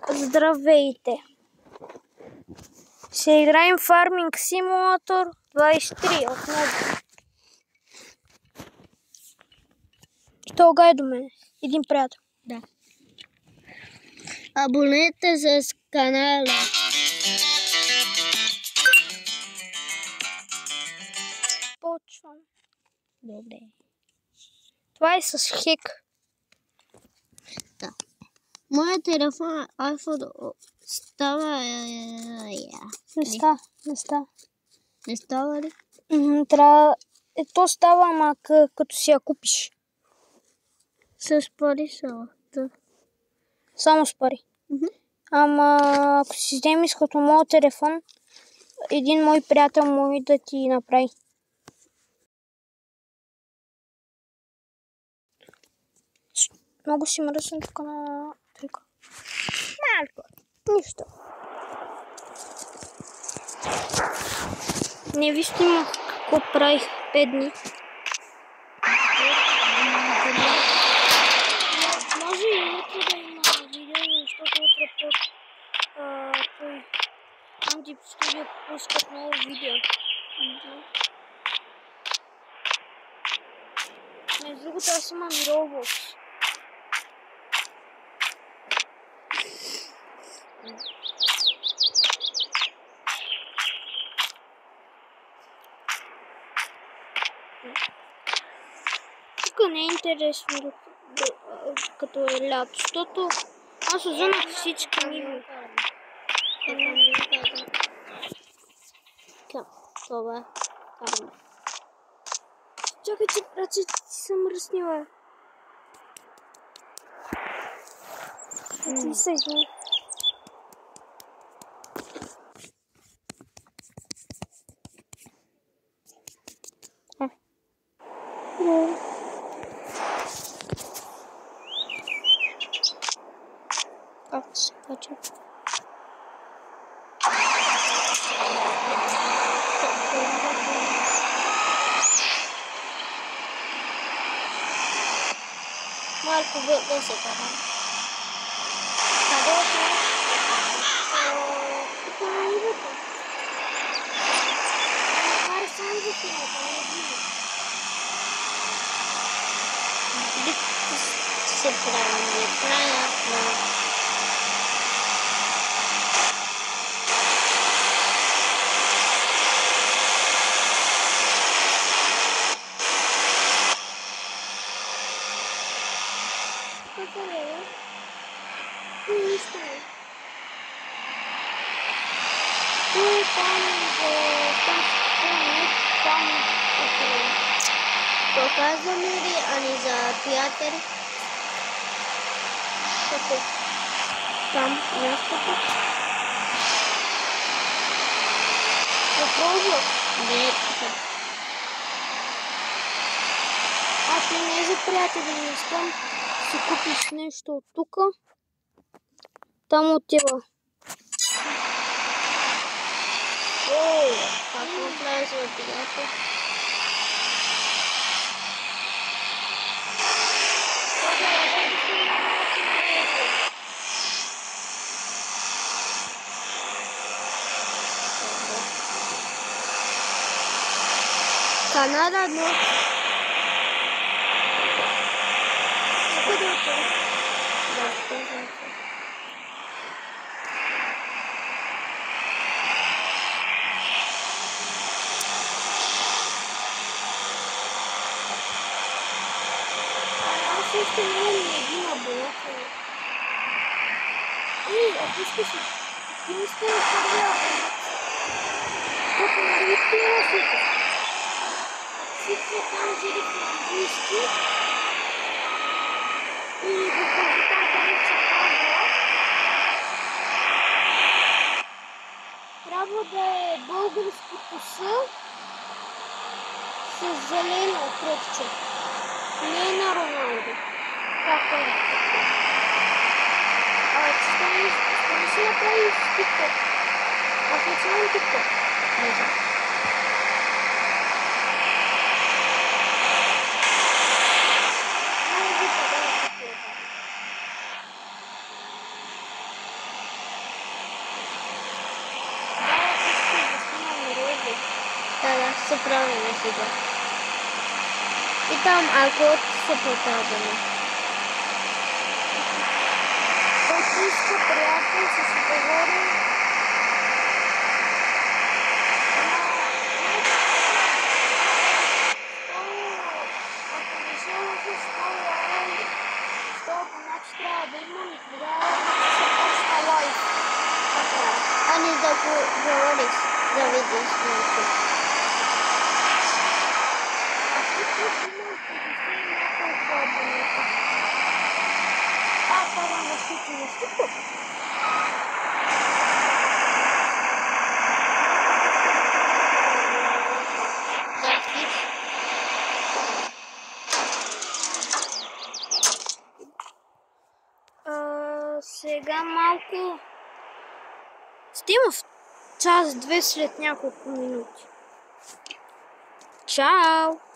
Здравейте! Ще играем Farming Simulator 23 отново. Тога е до мен. Един приятел. Да. Абонете се с канала. Почвам. Добре. Това е с хек. Да. Моят телефон е iPhone става... Не става. Не става ли? Трябва... То става, ама като си я купиш. С пари са. Да. Само с пари. Ама ако си вземеш като моят телефон, един мой приятел може да ти направи. Много си мръсна тук на трика. Малко. Нищо. Не вижте какво правих 5 дни. Може и утре да има видео, защото утре той Антип Студио пускат ново видео. Между другото аз имам и Roblox. Тук не е интересно като е лято, защото аз вземах всички ниви. Това. Чакай, че ръцете си са мръснила. Ти се извини. Как се кача? Малко да се кара. Къде е това? Тук на нивото. Кара само за филмата, не вижда. Се прави екрана. Какво е? Нищо. Той там Показваме ли Ани за приятели? Какво? Там мястото? Попробвах. Не, тук. Ти не е за приятели, не искам си купиш нещо от тук. Там отива. Как направи за приятел? Канада, но... Аз още нямам един абонат. Ако искаш, ти не сте на първия абонат. Защото нали ти има света. Всички там жили в английски. И докато там където се казва, трябва да е българското С с зелено кръгче. Не е на Роналдо. Както е. Ще ми си направи с TikTok. Аз не съм TikTok. Не знам. се правим сега. И там алкохол се показваме. Който иска приятел, ще си говори. Ако не се лъжа, 100 значи трябва да имам и тогава се почна лайф. Ани да говориш, да видиш нещо. Аз тук имам 50 няколко абонета. Първо да щити нещо. Сега малко стима в час-две след няколко минути. Чао!